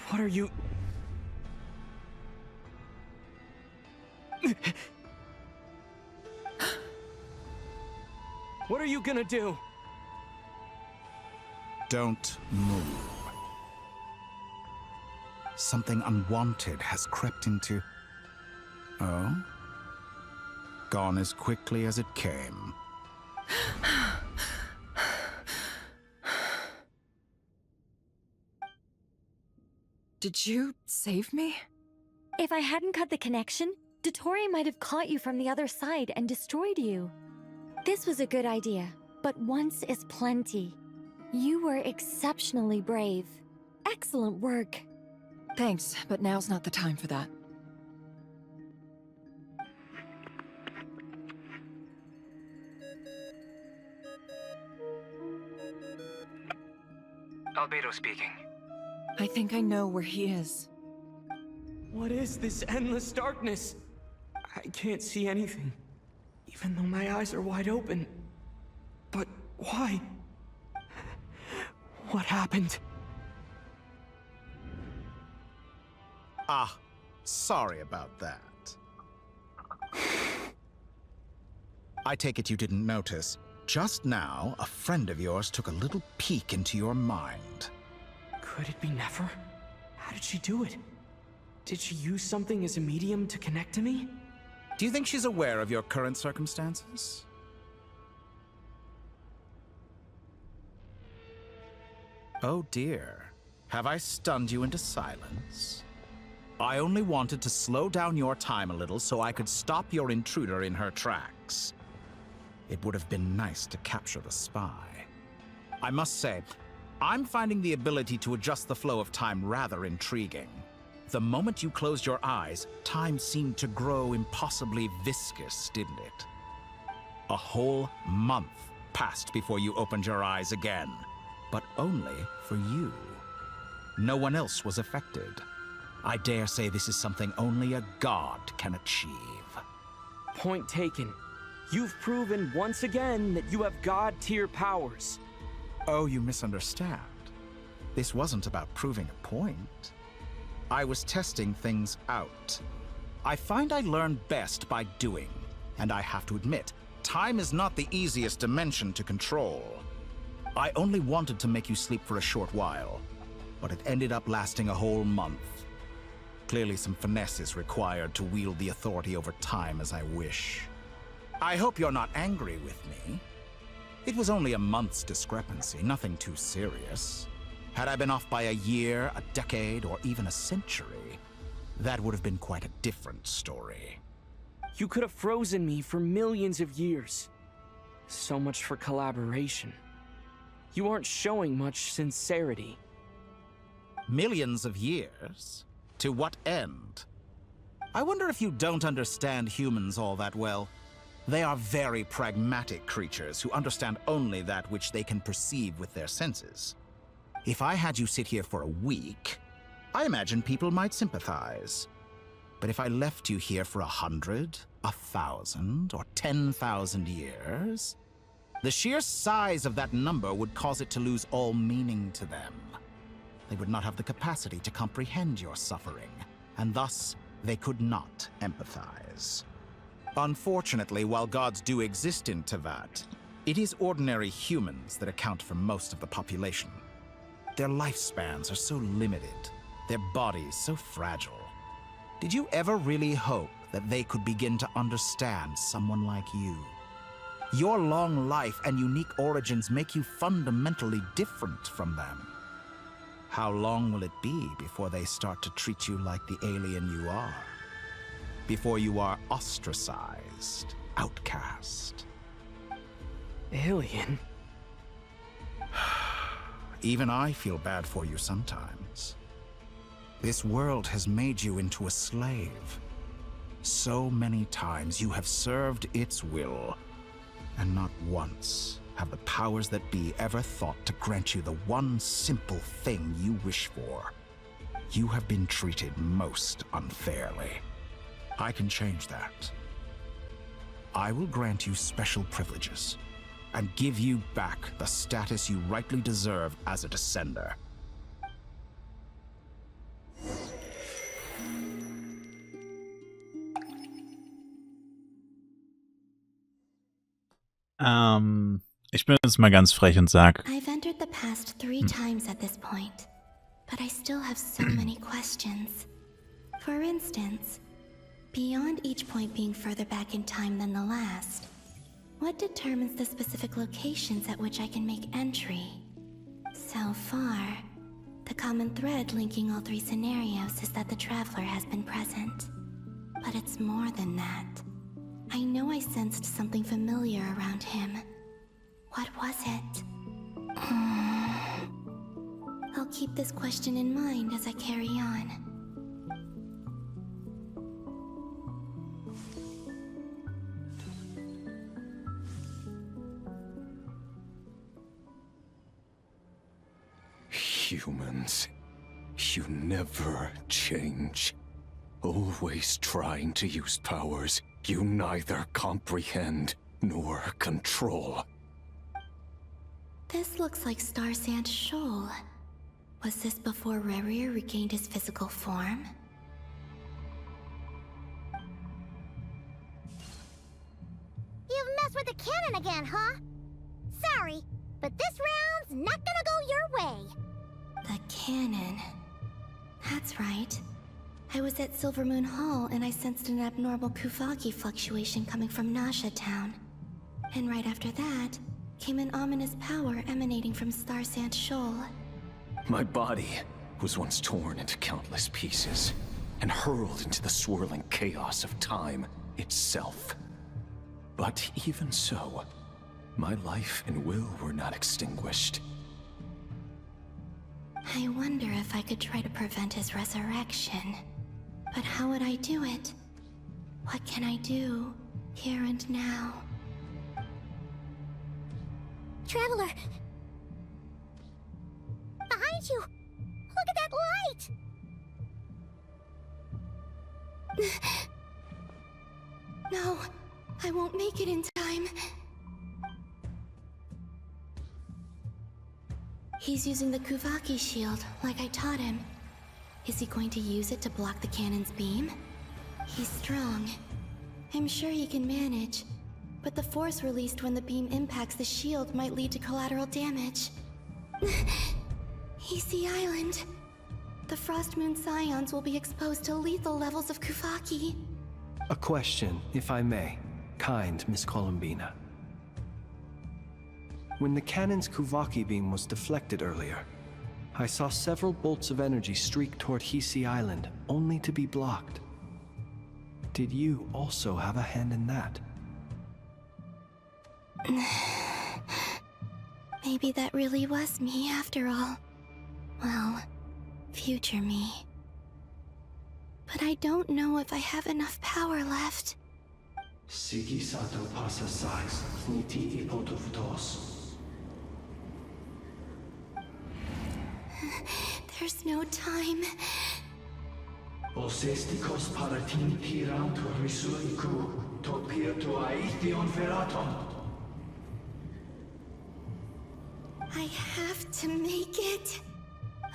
What are you... What are you gonna do? Don't move. Something unwanted has crept into... Oh? Gone as quickly as it came. Did you save me? If I hadn't cut the connection, Dottore might have caught you from the other side and destroyed you. This was a good idea, but once is plenty. You were exceptionally brave. excellent work. Thanks, but now's not the time for that. Albedo speaking. I think I know where he is. What is this endless darkness? I can't see anything, even though my eyes are wide open. But why? What happened? Ah, sorry about that. I take it you didn't notice. Just now, a friend of yours took a little peek into your mind. Could it be Nefer? How did she do it? Did she use something as a medium to connect to me? Do you think she's aware of your current circumstances? Oh dear. Have I stunned you into silence? I only wanted to slow down your time a little so I could stop your intruder in her tracks. It would have been nice to capture the spy. I must say, I'm finding the ability to adjust the flow of time rather intriguing. The moment you closed your eyes, time seemed to grow impossibly viscous, didn't it? A whole month passed before you opened your eyes again, but only for you. No one else was affected. I dare say this is something only a god can achieve. Point taken. You've proven once again that you have god-tier powers. Oh, you misunderstand. This wasn't about proving a point. I was testing things out. I find I learn best by doing, and I have to admit, time is not the easiest dimension to control. I only wanted to make you sleep for a short while, but it ended up lasting a whole month. Clearly some finesse is required to wield the authority over time as I wish. I hope you're not angry with me. It was only a month's discrepancy, nothing too serious. Had I been off by a year, a decade, or even a century, that would have been quite a different story. You could have frozen me for millions of years. So much for collaboration. You aren't showing much sincerity. Millions of years? To what end? I wonder if you don't understand humans all that well. They are very pragmatic creatures who understand only that which they can perceive with their senses. If I had you sit here for a week, I imagine people might sympathize. But if I left you here for 100, 1,000, or 10,000 years, the sheer size of that number would cause it to lose all meaning to them. They would not have the capacity to comprehend your suffering, and thus they could not empathize. Unfortunately, while gods do exist in Tevat, it is ordinary humans that account for most of the population. Their lifespans are so limited, their bodies so fragile. Did you ever really hope that they could begin to understand someone like you? Your long life and unique origins make you fundamentally different from them. How long will it be before they start to treat you like the alien you are? Before you are ostracized, outcast? Alien? Even I feel bad for you sometimes. This world has made you into a slave. So many times you have served its will, and not once have the powers that be ever thought to grant you the one simple thing you wish for. You have been treated most unfairly. I can change that. I will grant you special privileges and give you back the status you rightly deserve as a descender. Ich bin jetzt mal ganz frech und sag, I've entered the past 3 times at this point, but I still have so many questions. For instance, beyond each point being further back in time than the last, what determines the specific locations at which I can make entry? So far, the common thread linking all 3 scenarios is that the Traveler has been present. But it's more than that. I know I sensed something familiar around him. What was it? I'll keep this question in mind as I carry on. Humans, you never change. Always trying to use powers you neither comprehend nor control. This looks like Star Sand Shoal. Was this before Rerir regained his physical form? You've messed with the cannon again, huh? Sorry, but this round's not gonna go your way. The cannon. That's right. I was at Silvermoon Hall and I sensed an abnormal Kuvaki fluctuation coming from Nasha Town. And right after that, came an ominous power emanating from Star Sand Shoal. My body was once torn into countless pieces and hurled into the swirling chaos of time itself. But even so, my life and will were not extinguished. I wonder if I could try to prevent his resurrection. But how would I do it? What can I do, here and now? Traveler! Behind you! Look at that light! No, I won't make it in time. He's using the Kuvaki shield, like I taught him. Is he going to use it to block the cannon's beam? He's strong. I'm sure he can manage. But the force released when the beam impacts the shield might lead to collateral damage. EC Island. The Frostmoon Scions will be exposed to lethal levels of Kuvaki. A question, if I may. Kind Miss Columbina. When the cannon's Kuvaki beam was deflected earlier, I saw several bolts of energy streak toward Hisi Island, only to be blocked. Did you also have a hand in that? Maybe that really was me after all. Well, future me. But I don't know if I have enough power left. Sigi sato pasa sais, niti ipotovtos. There's no time. Osestikos paratin tiram to risuiku, to pirto aithion veraton. I have to make it.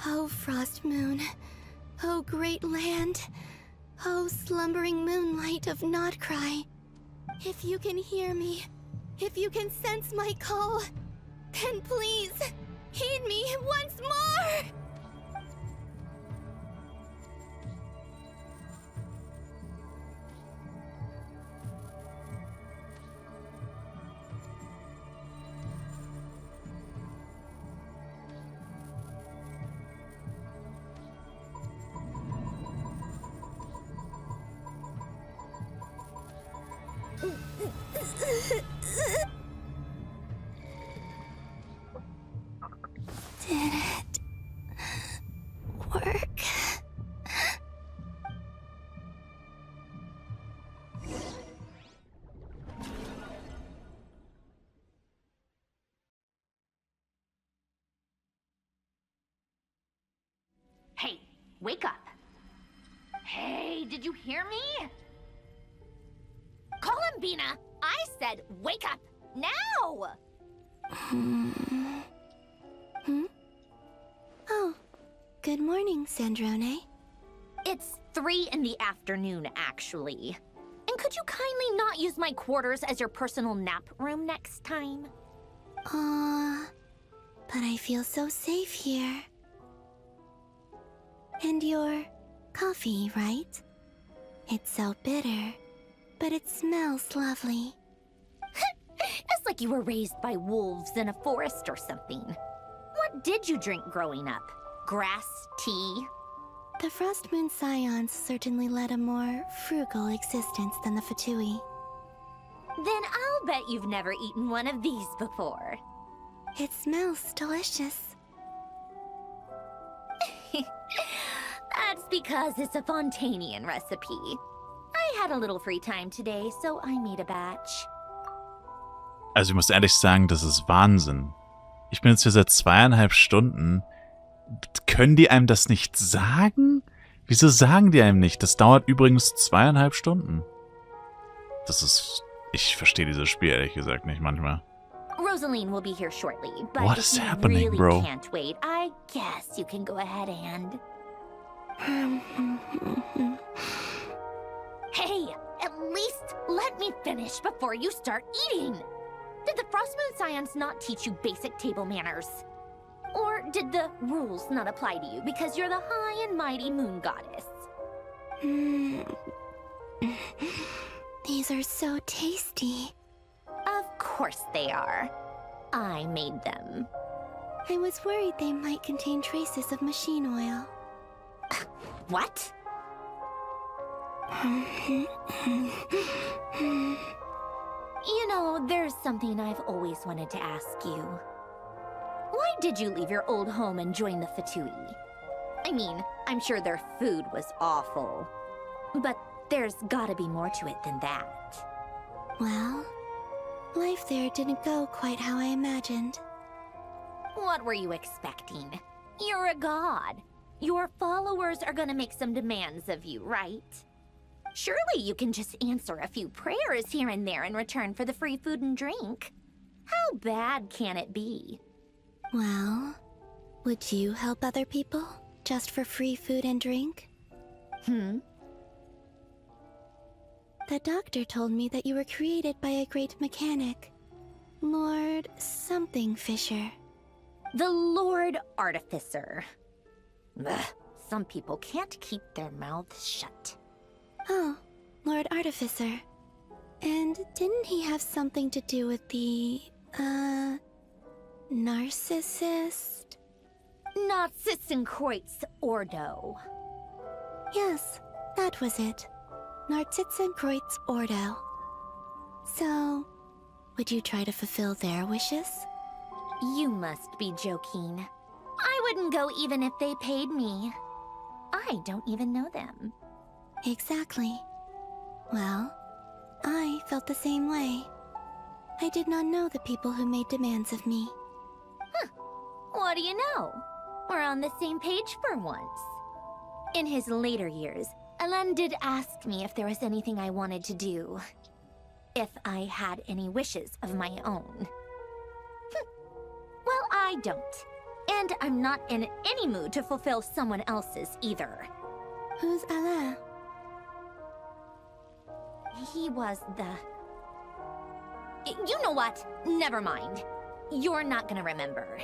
Oh, Frost Moon. Oh, great land. Oh, slumbering moonlight of Nodcry. If you can hear me, if you can sense my call, then please, heed me once more! Did it work? Hey, wake up. Hey, did you hear me? Columbina, I said wake up, now! Oh, good morning, Sandrone. It's 3 in the afternoon, actually. And could you kindly not use my quarters as your personal nap room next time? But I feel so safe here. And your coffee, right? It's so bitter, but it smells lovely. It's like you were raised by wolves in a forest or something. What did you drink growing up? Grass tea? The Frostmoon Scions certainly led a more frugal existence than the Fatui. Then I'll bet you've never eaten one of these before. It smells delicious. because it's a Fontanian recipe. I had a little free time today, so I made a batch. Also ich muss ehrlich sagen, das ist Wahnsinn. Ich bin jetzt hier seit 2,5 Stunden. Können die einem das nicht sagen? Wieso sagen die einem nicht? Das dauert übrigens 2,5 Stunden. Das ist... Ich verstehe dieses Spiel ehrlich gesagt nicht manchmal. Rosaline will be here shortly, but What if is you happening, really bro? can't wait, I guess you can go ahead and... Hey, at least let me finish before you start eating! Did the Frostmoon Scions not teach you basic table manners? Or did the rules not apply to you because you're the high and mighty moon goddess? These are so tasty. Of course they are. I made them. I was worried they might contain traces of machine oil. What? You know, there's something I've always wanted to ask you. Why did you leave your old home and join the Fatui? I mean, I'm sure their food was awful. But there's gotta be more to it than that. Well, life there didn't go quite how I imagined. What were you expecting? You're a god. Your followers are gonna make some demands of you, right? Surely you can just answer a few prayers here and there in return for the free food and drink. How bad can it be? Well, would you help other people just for free food and drink? The doctor told me that you were created by a great mechanic, Lord something Fisher. The Lord Artificer. Ugh, some people can't keep their mouths shut. Oh, Lord Artificer. And didn't he have something to do with the, narcissist? Narcissenkreuz Ordo. Yes, that was it. Narcissenkreuz Ordo. So, would you try to fulfill their wishes? You must be joking. I wouldn't go even if they paid me. I don't even know them. Exactly. Well, I felt the same way. I did not know the people who made demands of me. What do you know? We're on the same page for once. In his later years, Elen did ask me if there was anything I wanted to do. If I had any wishes of my own. Well, I don't. And I'm not in any mood to fulfill someone else's either. Who's Elen? He was the... You know what? Never mind. You're not gonna remember.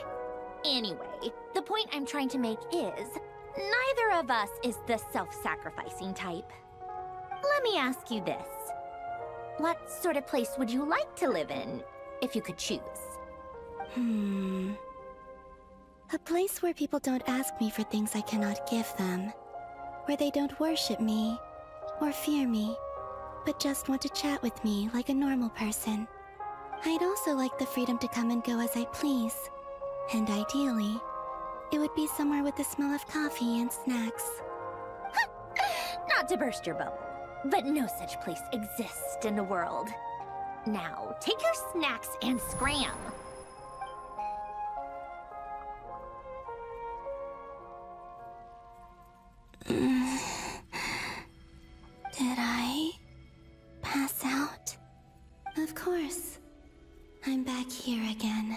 Anyway, the point I'm trying to make is, neither of us is the self-sacrificing type. Let me ask you this. What sort of place would you like to live in, if you could choose? A place where people don't ask me for things I cannot give them. Where they don't worship me, or fear me, but just want to chat with me like a normal person. I'd also like the freedom to come and go as I please. And ideally, it would be somewhere with the smell of coffee and snacks. Not to burst your bubble, but no such place exists in the world. Now, take your snacks and scram. Did I pass out? Of course. I'm back here again.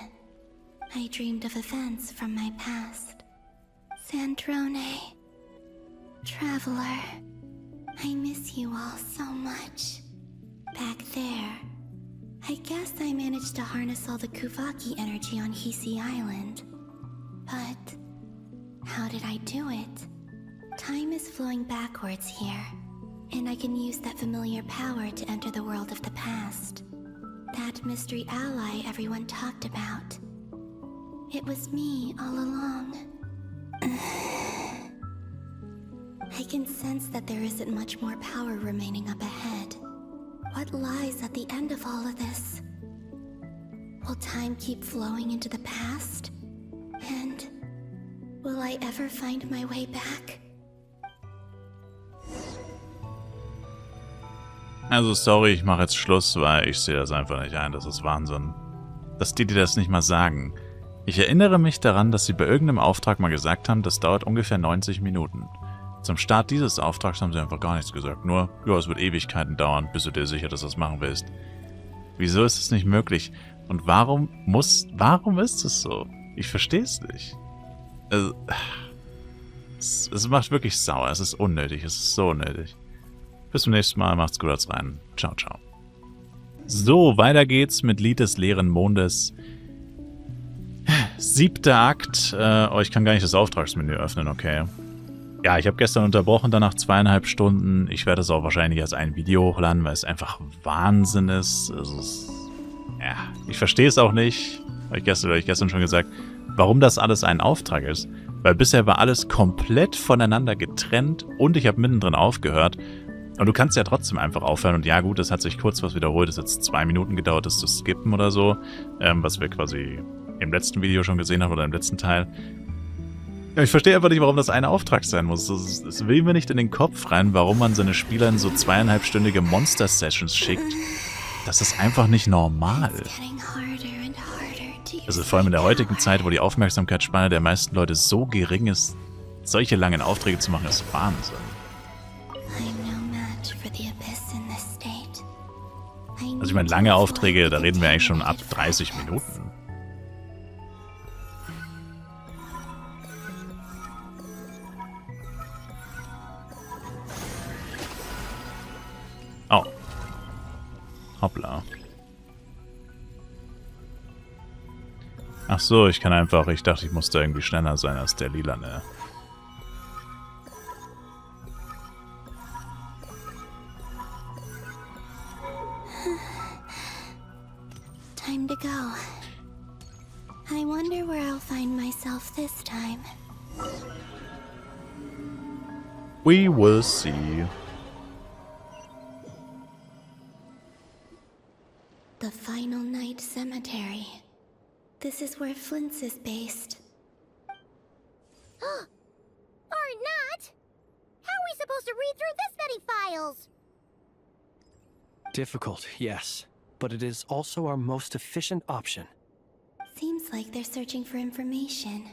I dreamed of events from my past. Sandrone. Traveler. I miss you all so much. Back there. I guess I managed to harness all the Kuvaki energy on Hisi Island. But how did I do it? Time is flowing backwards here, and I can use that familiar power to enter the world of the past. That mystery ally everyone talked about. It was me all along. I can sense that there isn't much more power remaining up ahead. What lies at the end of all of this? Will time keep flowing into the past? And will I ever find my way back? Also sorry, ich mache jetzt Schluss, weil ich sehe das einfach nicht ein. Das ist Wahnsinn. Dass die das nicht mal sagen. Ich erinnere mich daran, dass sie bei irgendeinem Auftrag mal gesagt haben, das dauert ungefähr 90 Minuten. Zum Start dieses Auftrags haben sie einfach gar nichts gesagt. Nur, ja, es wird Ewigkeiten dauern, bis du dir sicher, dass du das machen willst. Wieso ist es nicht möglich? Und warum ist es so? Ich verstehe es nicht. Es macht wirklich sauer. Es ist unnötig. Es ist so unnötig. Bis zum nächsten Mal. Macht's gut, als rein. Ciao, ciao. So, weiter geht's mit Lied des leeren Mondes. 7. Akt. Ich kann gar nicht das Auftragsmenü öffnen, okay. Ja, ich habe gestern unterbrochen, danach 2,5 Stunden. Ich werde es auch wahrscheinlich als ein Video hochladen, weil es einfach Wahnsinn ist. Ja, ich verstehe es auch nicht. Habe ich gestern schon gesagt, warum das alles ein Auftrag ist. Weil bisher war alles komplett voneinander getrennt und ich habe mittendrin aufgehört. Und du kannst ja trotzdem einfach aufhören. Und ja gut, es hat sich kurz was wiederholt. Es hat jetzt 2 Minuten gedauert, das zu skippen oder so. Was wir quasi im letzten Video schon gesehen haben oder im letzten Teil. Ja, ich verstehe einfach nicht, warum das ein Auftrag sein muss. Es will mir nicht in den Kopf rein, warum man seine Spieler in so 2,5-stündige Monster-Sessions schickt. Das ist einfach nicht normal. Also vor allem in der heutigen Zeit, wo die Aufmerksamkeitsspanne der meisten Leute so gering ist, solche langen Aufträge zu machen, ist Wahnsinn. Also ich meine, lange Aufträge, da reden wir eigentlich schon ab 30 Minuten. Oh. Hoppla. Ach so, ich kann einfach... Ich dachte, ich musste irgendwie schneller sein als der Lilane. Time to go. I wonder where I'll find myself this time. We will see. The Final Night Cemetery. This is where Flint's is based. Or not! How are we supposed to read through this many files? Difficult, yes. But it is also our most efficient option. Seems like they're searching for information.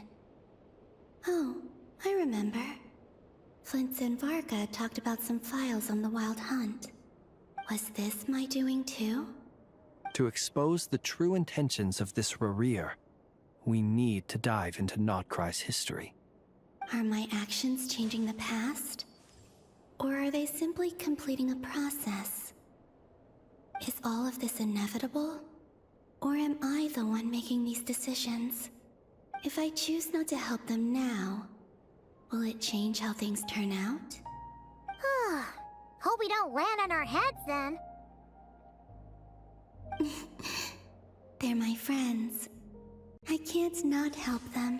Oh, I remember. Flint's and Varga talked about some files on the Wild Hunt. Was this my doing too? To expose the true intentions of this Rereer, we need to dive into Notcry's history. Are my actions changing the past? Or are they simply completing a process? Is all of this inevitable? Or am I the one making these decisions? If I choose not to help them now, will it change how things turn out? Hope we don't land on our heads then. They're my friends. I can't not help them.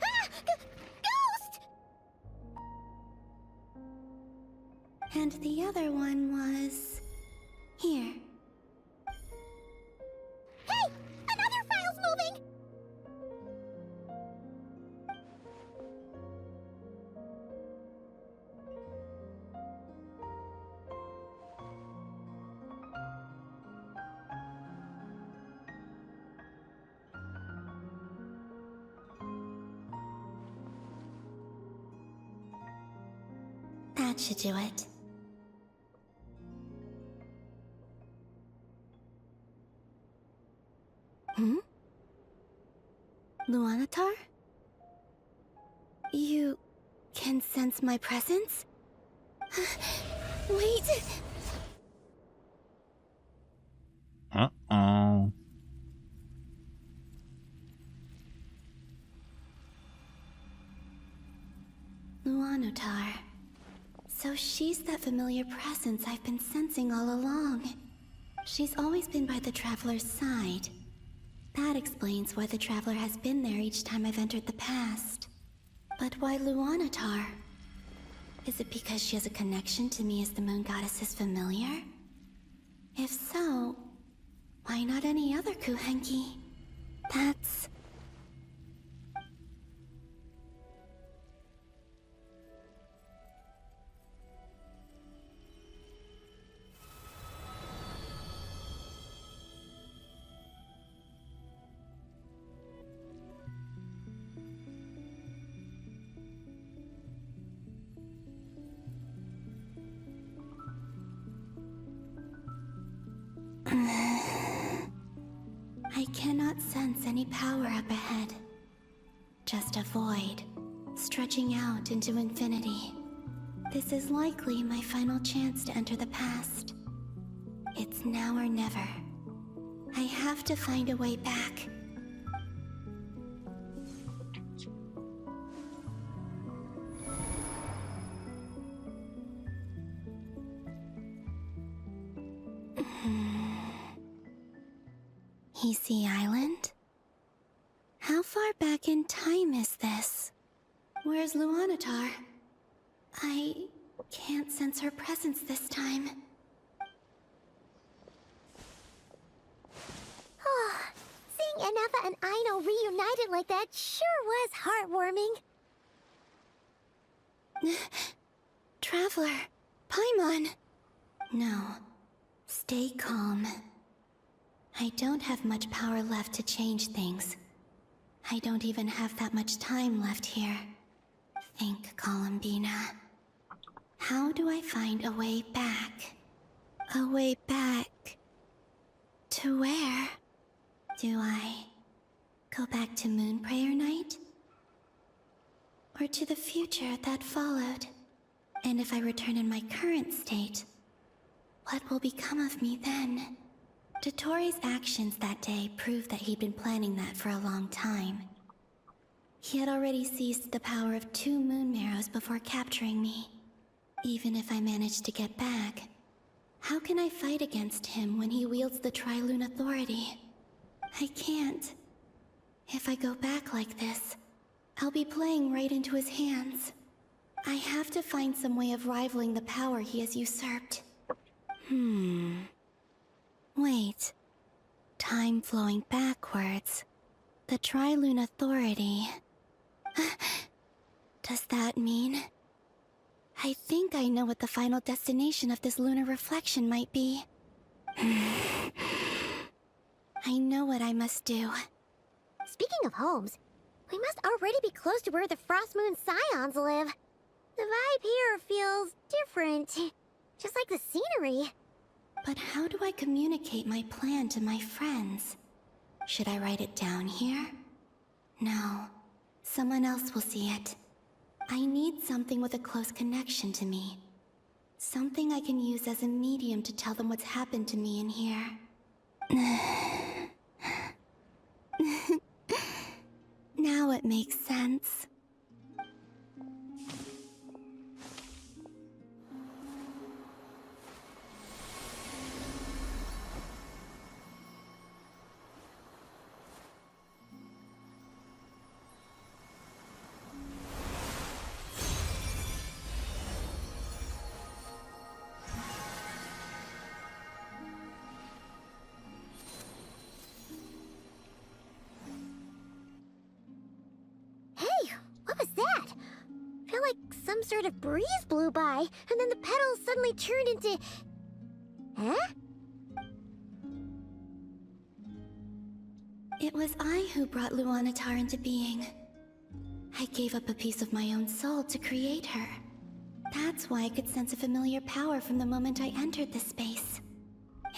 Ghost! And the other one was... here. Hey! Another file's moving! That should do it. Luanatar? You can sense my presence? Wait! Uh-oh. Luanatar. So she's that familiar presence I've been sensing all along. She's always been by the Traveler's side. That explains why the Traveler has been there each time I've entered the past. But why Luanatar? Is it because she has a connection to me as the Moon Goddess's familiar? If so, why not any other Kuhenki? That's... any power up ahead. Just a void, stretching out into infinity. This is likely my final chance to enter the past. It's now or never. I have to find a way back. Hisi Island? How far back in time is this? Where's Luanatar? I can't sense her presence this time. Seeing Anafa and Aino reunited like that sure was heartwarming. Traveler, Paimon. No, stay calm. I don't have much power left to change things. I don't even have that much time left here. Think, Columbina. How do I find a way back? A way back... to where? Do I go back to Moonprayer Night? Or to the future that followed? And if I return in my current state, what will become of me then? Dotori's actions that day proved that he'd been planning that for a long time. He had already seized the power of 2 moon marrows before capturing me. Even if I managed to get back, how can I fight against him when he wields the Tri-Lune Authority? I can't. If I go back like this, I'll be playing right into his hands. I have to find some way of rivaling the power he has usurped. Wait. Time flowing backwards. The Tri-Lune Authority. Does that mean... I think I know what the final destination of this lunar reflection might be. I know what I must do. Speaking of homes, we must already be close to where the Frost Moon Scions live. The vibe here feels different, just like the scenery. But how do I communicate my plan to my friends? Should I write it down here? No, someone else will see it. I need something with a close connection to me. Something I can use as a medium to tell them what's happened to me in here. Now it makes sense. Some sort of breeze blew by, and then the petals suddenly turned into... Huh? It was I who brought Luanatar into being. I gave up a piece of my own soul to create her. That's why I could sense a familiar power from the moment I entered this space.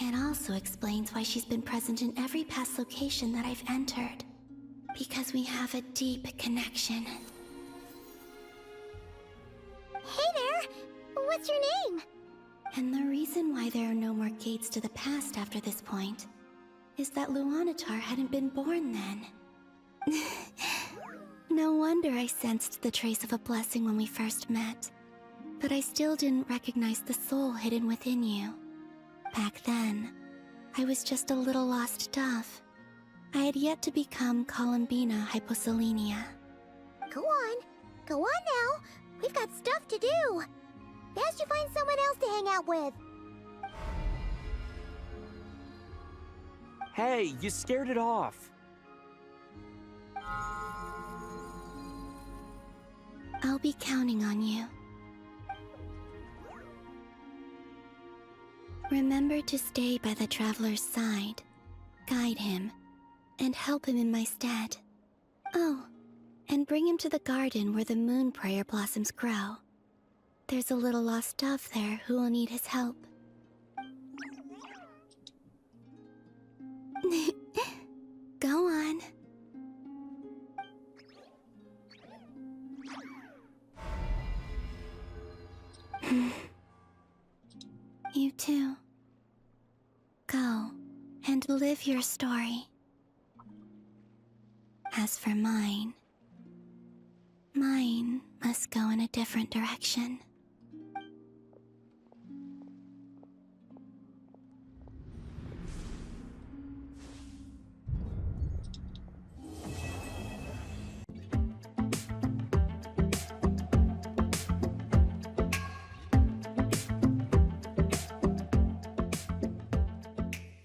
It also explains why she's been present in every past location that I've entered. Because we have a deep connection. Hey there! What's your name? And the reason why there are no more gates to the past after this point is that Luanatar hadn't been born then. No wonder I sensed the trace of a blessing when we first met. But I still didn't recognize the soul hidden within you. Back then, I was just a little lost dove. I had yet to become Columbina Hyposelenia. Go on now. We've got stuff to do. Best you find someone else to hang out with. Hey, you scared it off. I'll be counting on you. Remember to stay by the traveler's side, guide him, and help him in my stead. Oh, and bring him to the garden where the Moonprayer blossoms grow. There's a little lost dove there who will need his help. Go on. You too. Go and live your story. As for mine must go in a different direction.